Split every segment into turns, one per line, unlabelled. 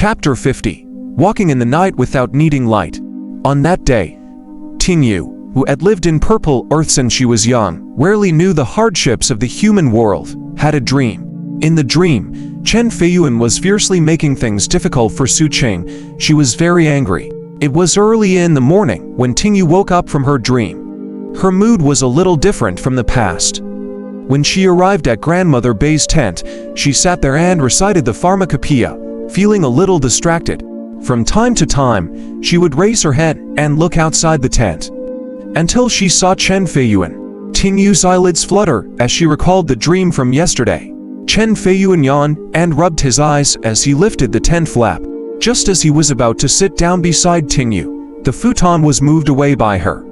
Chapter 50. Walking in the night without needing light. On that day, Tingyu, who had lived in Purple Earth since she was young, rarely knew the hardships of the human world, had a dream. In the dream, Chen Feiyuan was fiercely making things difficult for Xu Qing. She was very angry. It was early in the morning when Tingyu woke up from her dream. Her mood was a little different from the past. When she arrived at Grandmother Bei's tent, she sat there and recited the pharmacopoeia, feeling a little distracted. From time to time, she would raise her head and look outside the tent, until she saw Chen Feiyuan. Tingyu's eyelids flutter as she recalled the dream from yesterday. Chen Feiyuan yawned and rubbed his eyes as he lifted the tent flap. Just as he was about to sit down beside Tingyu, the futon was moved away by her.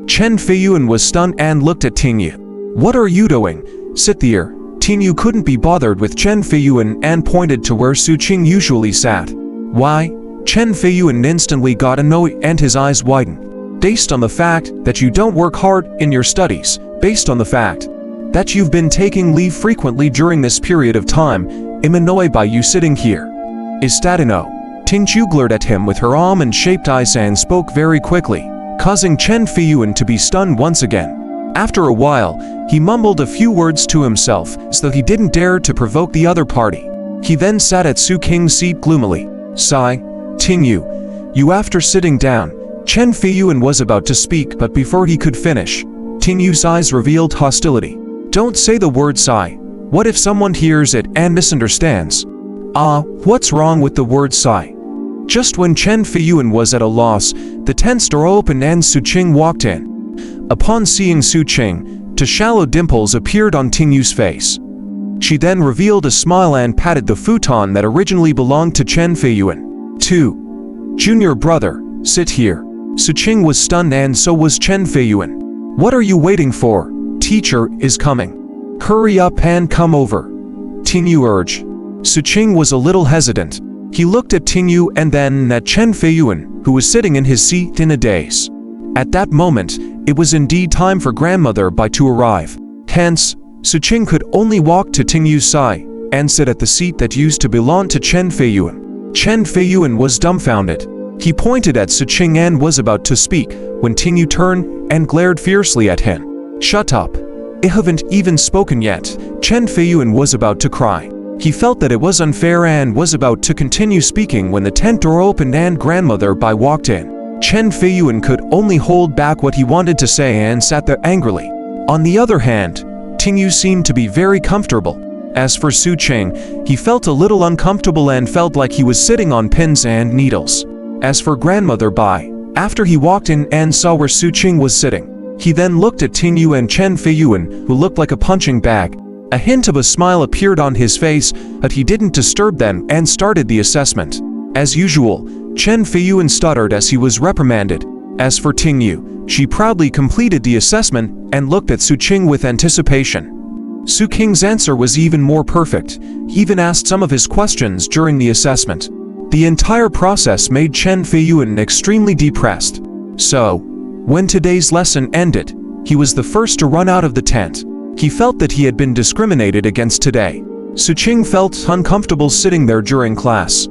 Chen Feiyuan was stunned and looked at Tingyu. "What are you doing? Sit there." Tingyu couldn't be bothered with Chen Feiyuan and pointed to where Xu Qing usually sat. "Why?" Chen Feiyuan instantly got annoyed and his eyes widened. "Based on the fact that you don't work hard in your studies, based on the fact that you've been taking leave frequently during this period of time, I'm annoyed by you sitting here. Is that enough?" Tingyu glared at him with her almond-shaped eyes and spoke very quickly, causing Chen Feiyuan to be stunned once again. After a while, he mumbled a few words to himself, so that he didn't dare to provoke the other party. He then sat at Xu Qing's seat gloomily. "Sigh, Tingyu, you." After sitting down, Chen Feiyuan was about to speak, but before he could finish, Tingyu's eyes revealed hostility. "Don't say the word sigh. What if someone hears it and misunderstands?" What's wrong with the word sigh?" Just when Chen Feiyuan was at a loss, the tent's door opened and Xu Qing walked in. Upon seeing Xu Qing, two shallow dimples appeared on Tingyu's face. She then revealed a smile and patted the futon that originally belonged to Chen Feiyuan. "2. Junior brother, sit here." Xu Qing was stunned and so was Chen Feiyuan. "What are you waiting for? Teacher is coming. Hurry up and come over," Tingyu urged. Xu Qing was a little hesitant. He looked at Tingyu and then at Chen Feiyuan, who was sitting in his seat in a daze. At that moment, it was indeed time for Grandmother Bai to arrive. Hence, Xu Qing could only walk to Tingyu's side and sit at the seat that used to belong to Chen Feiyuan. Chen Feiyuan was dumbfounded. He pointed at Xu Qing and was about to speak when Tingyu turned and glared fiercely at him. "Shut up. I haven't even spoken yet." Chen Feiyuan was about to cry. He felt that it was unfair and was about to continue speaking when the tent door opened and Grandmother Bai walked in. Chen Feiyuan could only hold back what he wanted to say and sat there angrily. On the other hand, Tingyu seemed to be very comfortable. As for Xu Qing, he felt a little uncomfortable and felt like he was sitting on pins and needles. As for Grandmother Bai, after he walked in and saw where Xu Qing was sitting, he then looked at Tingyu and Chen Feiyuan, who looked like a punching bag. A hint of a smile appeared on his face, but he didn't disturb them and started the assessment. As usual, Chen Feiyuan stuttered as he was reprimanded. As for Tingyu, she proudly completed the assessment and looked at Xu Qing with anticipation. Xu Qing's answer was even more perfect. He even asked some of his questions during the assessment. The entire process made Chen Feiyuan extremely depressed. So, when today's lesson ended, he was the first to run out of the tent. He felt that he had been discriminated against today. Xu Qing felt uncomfortable sitting there during class.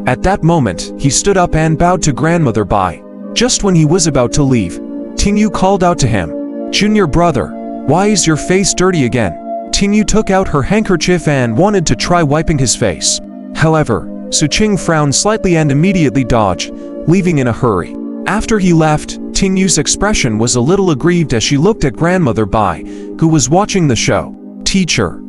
At that moment, he stood up and bowed to Grandmother Bai. Just when he was about to leave, Tingyu called out to him, "Junior brother, why is your face dirty again?" Tingyu took out her handkerchief and wanted to try wiping his face. However, Xu Qing frowned slightly and immediately dodged, leaving in a hurry. After he left, Tingyu's expression was a little aggrieved as she looked at Grandmother Bai, who was watching the show. "Teacher,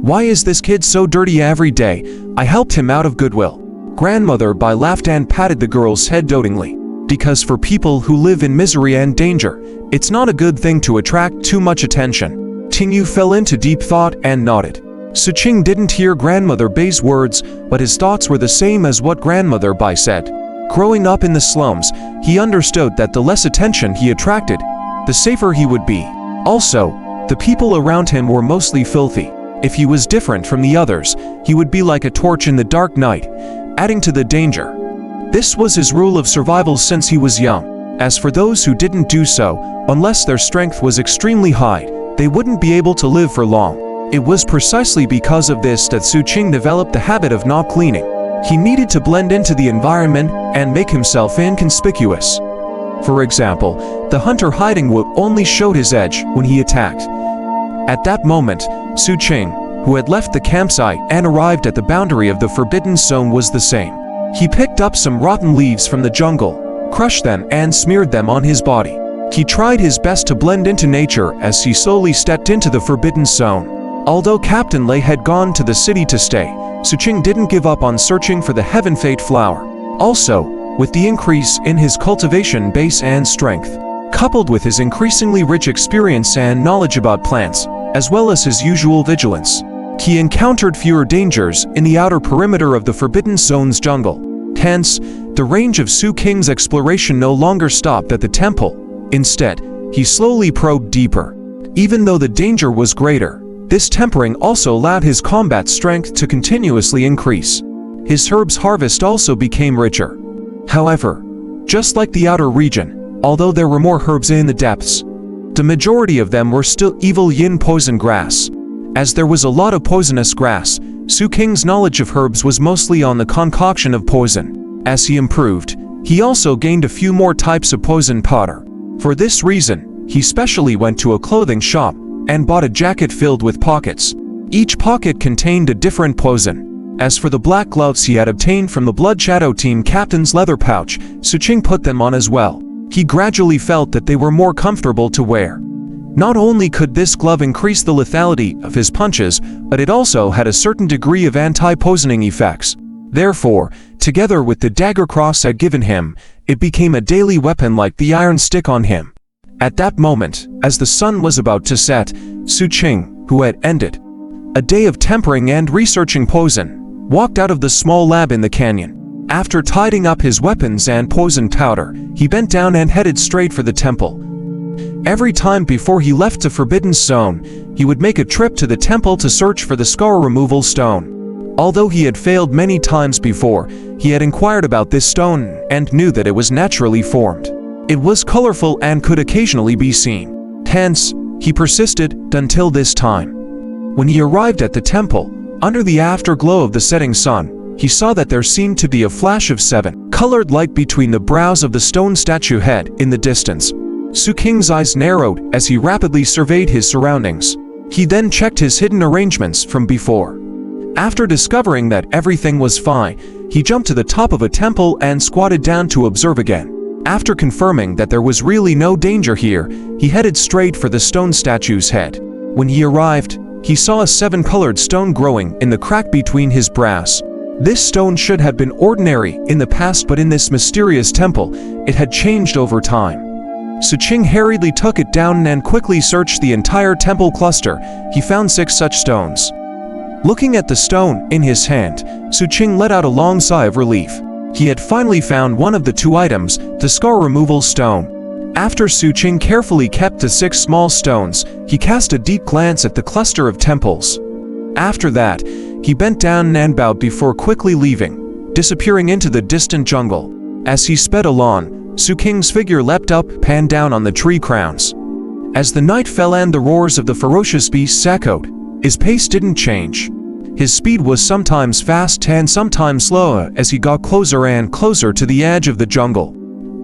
why is this kid so dirty every day? I helped him out of goodwill." Grandmother Bai laughed and patted the girl's head dotingly. "Because for people who live in misery and danger, it's not a good thing to attract too much attention." Tingyu fell into deep thought and nodded. Xu Qing didn't hear Grandmother Bai's words, but his thoughts were the same as what Grandmother Bai said. Growing up in the slums, he understood that the less attention he attracted, the safer he would be. Also, the people around him were mostly filthy. If he was different from the others, he would be like a torch in the dark night, adding to the danger. This was his rule of survival since he was young. As for those who didn't do so, unless their strength was extremely high, they wouldn't be able to live for long. It was precisely because of this that Xu Qing developed the habit of not cleaning He needed to blend into the environment and make himself inconspicuous. For example, the hunter hiding would only show his edge when he attacked. At that moment, Xu Qing, who had left the campsite and arrived at the boundary of the forbidden zone, was the same. He picked up some rotten leaves from the jungle, crushed them and smeared them on his body. He tried his best to blend into nature as he slowly stepped into the forbidden zone. Although Captain Lei had gone to the city to stay, Xu Qing didn't give up on searching for the Heaven Fate flower. Also, with the increase in his cultivation base and strength, coupled with his increasingly rich experience and knowledge about plants, as well as his usual vigilance, he encountered fewer dangers in the outer perimeter of the Forbidden Zone's jungle. Hence, the range of Xu Qing's exploration no longer stopped at the temple. Instead, he slowly probed deeper. Even though the danger was greater, this tempering also allowed his combat strength to continuously increase. His herbs harvest also became richer. However, just like the outer region, although there were more herbs in the depths, the majority of them were still evil yin poison grass. As there was a lot of poisonous grass, Xu Qing's knowledge of herbs was mostly on the concoction of poison. As he improved, he also gained a few more types of poison powder. For this reason, he specially went to a clothing shop and bought a jacket filled with pockets. Each pocket contained a different poison. As for the black gloves he had obtained from the Blood Shadow Team captain's leather pouch, Xu Qing put them on as well. He gradually felt that they were more comfortable to wear. Not only could this glove increase the lethality of his punches, but it also had a certain degree of anti-poisoning effects. Therefore, together with the dagger Cross had given him, it became a daily weapon like the iron stick on him. At that moment, as the sun was about to set, Xu Qing, who had ended a day of tempering and researching poison, walked out of the small lab in the canyon. After tidying up his weapons and poison powder, he bent down and headed straight for the temple. Every time before he left the Forbidden Zone, he would make a trip to the temple to search for the scar removal stone. Although he had failed many times before, he had inquired about this stone and knew that it was naturally formed. It was colorful and could occasionally be seen. Hence, he persisted until this time. When he arrived at the temple, under the afterglow of the setting sun, he saw that there seemed to be a flash of seven-colored light between the brows of the stone statue head in the distance. Xu Qing's eyes narrowed as he rapidly surveyed his surroundings. He then checked his hidden arrangements from before. After discovering that everything was fine, he jumped to the top of a temple and squatted down to observe again. After confirming that there was really no danger here, he headed straight for the stone statue's head. When he arrived, he saw a seven-colored stone growing in the crack between his brows. This stone should have been ordinary in the past, but in this mysterious temple, it had changed over time. Xu Qing hurriedly took it down and quickly searched the entire temple cluster. He found 6 such stones. Looking at the stone in his hand, Xu Qing let out a long sigh of relief. He had finally found one of the 2 items, the scar removal stone. After Xu Qing carefully kept the 6 small stones, he cast a deep glance at the cluster of temples. After that, he bent down and bowed before quickly leaving, disappearing into the distant jungle. As he sped along, Xu Qing's figure leapt up, panned down on the tree crowns. As the night fell and the roars of the ferocious beasts echoed, his pace didn't change. His speed was sometimes fast and sometimes slow as he got closer and closer to the edge of the jungle.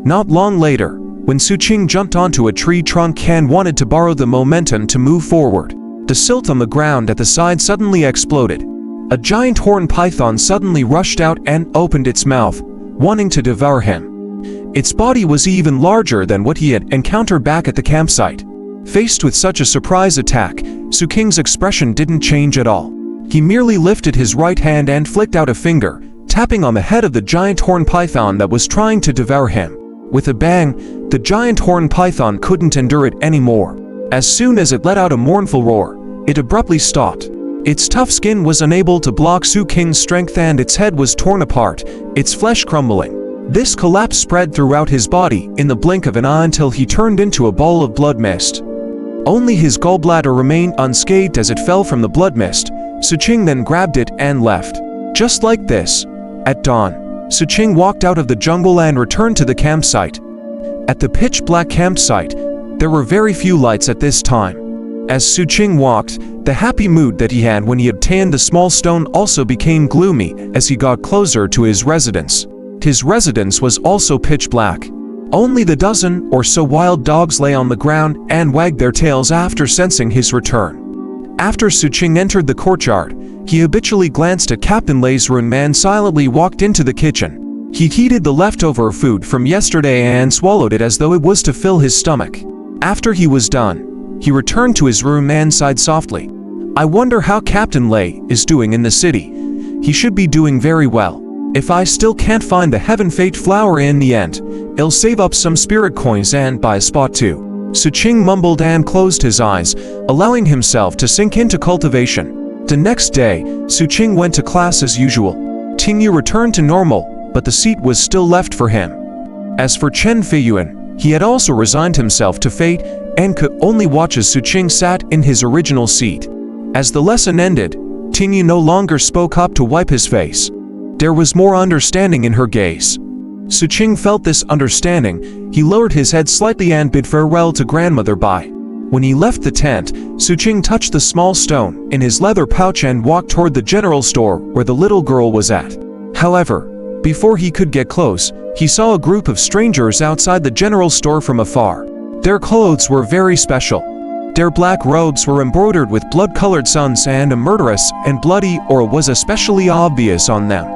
Not long later, when Xu Qing jumped onto a tree trunk and wanted to borrow the momentum to move forward, the silt on the ground at the side suddenly exploded. A giant horned python suddenly rushed out and opened its mouth, wanting to devour him. Its body was even larger than what he had encountered back at the campsite. Faced with such a surprise attack, Xu Qing's expression didn't change at all. He merely lifted his right hand and flicked out a finger, tapping on the head of the giant horned python that was trying to devour him. With a bang, the giant horned python couldn't endure it anymore. As soon as it let out a mournful roar, it abruptly stopped. Its tough skin was unable to block Xu Qing's strength and its head was torn apart, its flesh crumbling. This collapse spread throughout his body in the blink of an eye until he turned into a ball of blood mist. Only his gallbladder remained unscathed as it fell from the blood mist. Xu Qing then grabbed it and left. Just like this, at dawn, Xu Qing walked out of the jungle and returned to the campsite. At the pitch-black campsite, there were very few lights at this time. As Xu Qing walked, the happy mood that he had when he obtained the small stone also became gloomy as he got closer to his residence. His residence was also pitch black. Only the dozen or so wild dogs lay on the ground and wagged their tails after sensing his return. After Xu Qing entered the courtyard, he habitually glanced at Captain Lei's room and silently walked into the kitchen. He heated the leftover food from yesterday and swallowed it as though it was to fill his stomach. After he was done, he returned to his room and sighed softly. I wonder how Captain Lei is doing in the city. He should be doing very well. If I still can't find the Heaven Fate flower in the end, I'll save up some spirit coins and buy a spot too. Xu Qing mumbled and closed his eyes, allowing himself to sink into cultivation. The next day, Xu Qing went to class as usual. Tingyu returned to normal, but the seat was still left for him. As for Chen Feiyuan, he had also resigned himself to fate and could only watch as Xu Qing sat in his original seat. As the lesson ended, Tingyu no longer spoke up to wipe his face. There was more understanding in her gaze. Xu Qing felt this understanding. He lowered his head slightly and bid farewell to grandmother Bai. When he left the tent, Xu Qing touched the small stone in his leather pouch and walked toward the general store where the little girl was at. However, before he could get close, he saw a group of strangers outside the general store from afar. Their clothes were very special. Their black robes were embroidered with blood-colored suns, and a murderous and bloody aura was especially obvious on them.